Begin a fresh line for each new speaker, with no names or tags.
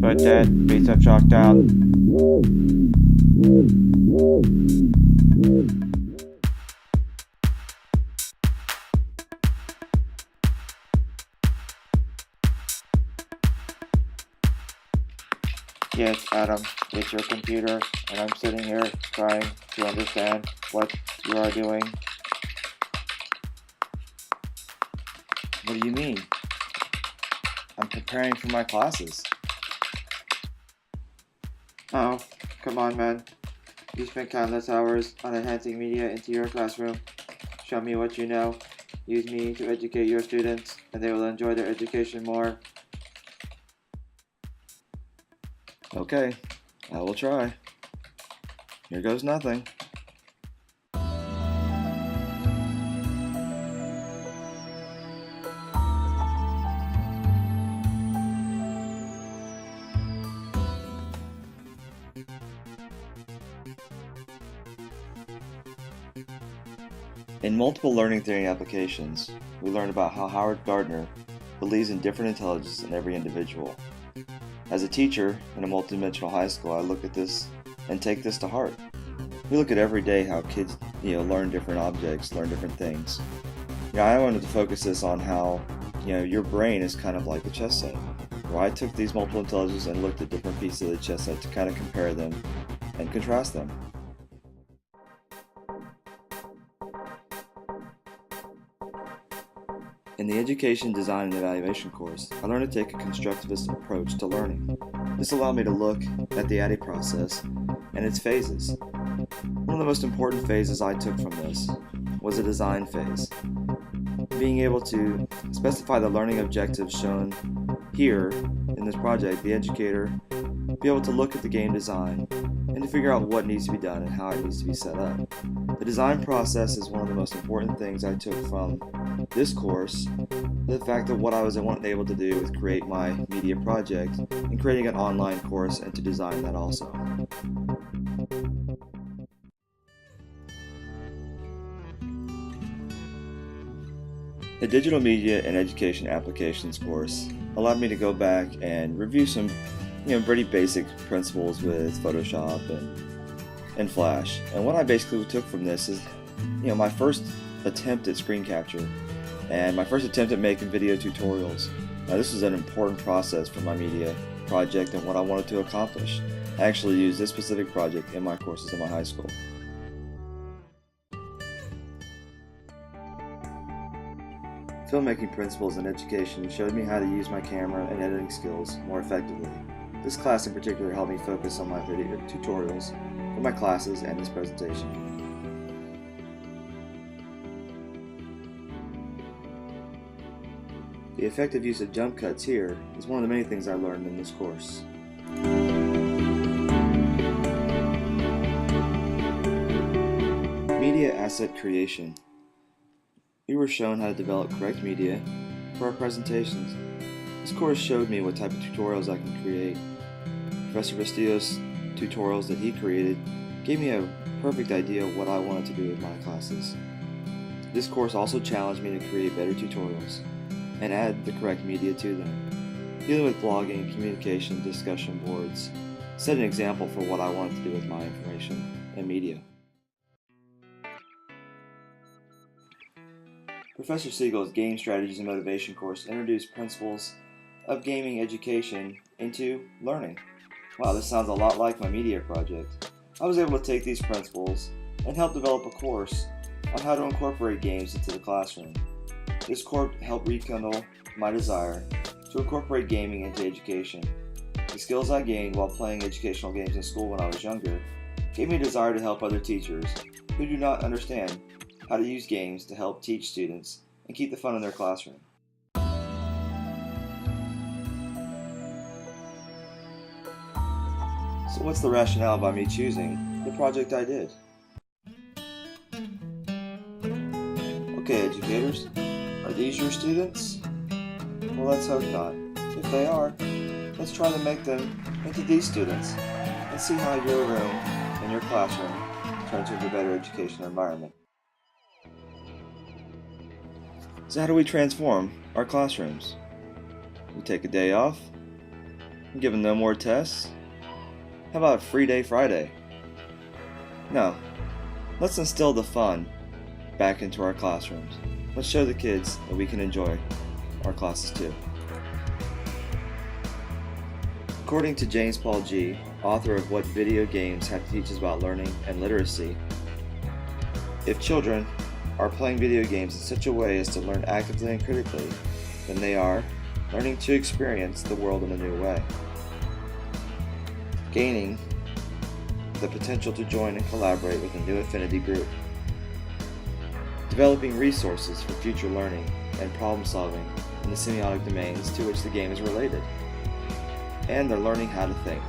Put that piece of chalk down. Yes, Adam, it's your computer, and I'm sitting here trying to understand what you are doing. What do you mean? I'm preparing for my classes. Oh, come on, man. You spend countless hours on enhancing media into your classroom. Show me what you know. Use me to educate your students, and they will enjoy their education more. Okay, I will try. Here goes nothing. In multiple learning theory applications, we learned about how Howard Gardner believes in different intelligence in every individual. As a teacher in a multidimensional high school, I look at this and take this to heart. We look at every day how kids, learn different objects, learn different things. I wanted to focus this on how, your brain is kind of like a chess set, where I took these multiple intelligences and looked at different pieces of the chess set to kind of compare them and contrast them. In the Education, Design, and Evaluation course, I learned to take a constructivist approach to learning. This allowed me to look at the ADDIE process and its phases. One of the most important phases I took from this was a design phase. Being able to specify the learning objectives shown here in this project, the educator be able to look at the game design and to figure out what needs to be done and how it needs to be set up. The design process is one of the most important things I took from this course, the fact that what I was able to do was create my media project and creating an online course and to design that also. The Digital Media and Education Applications course allowed me to go back and review some pretty basic principles with Photoshop and Flash. And what I basically took from this is my first attempt at screen capture and my first attempt at making video tutorials. Now, this was an important process for my media project and what I wanted to accomplish. I actually used this specific project in my courses in my high school. Filmmaking principles in education showed me how to use my camera and editing skills more effectively. This class in particular helped me focus on my video tutorials for my classes and this presentation. The effective use of jump cuts here is one of the many things I learned in this course. Media asset creation. We were shown how to develop correct media for our presentations. This course showed me what type of tutorials I can create. Professor Castillo's tutorials that he created gave me a perfect idea of what I wanted to do with my classes. This course also challenged me to create better tutorials and add the correct media to them. Dealing with blogging, communication, discussion boards set an example for what I wanted to do with my information and media. Professor Siegel's Game Strategies and Motivation course introduced principles of gaming education into learning. Wow, this sounds a lot like my media project. I was able to take these principles and help develop a course on how to incorporate games into the classroom. This course helped rekindle my desire to incorporate gaming into education. The skills I gained while playing educational games in school when I was younger gave me a desire to help other teachers who do not understand how to use games to help teach students and keep the fun in their classroom. So what's the rationale by me choosing the project I did? Okay, educators, are these your students? Well, let's hope not. If they are, let's try to make them into these students and see how your room and your classroom turns into a better educational environment. So how do we transform our classrooms? We take a day off, Give them no more tests? How about Free Day Friday? No. Let's instill the fun back into our classrooms. Let's show the kids that we can enjoy our classes too. According to James Paul Gee, author of What Video Games Have to Teach Us About Learning and Literacy, if children are playing video games in such a way as to learn actively and critically, then they are learning to experience the world in a new way, gaining the potential to join and collaborate with a new affinity group, developing resources for future learning and problem solving in the semiotic domains to which the game is related, and they're learning how to think.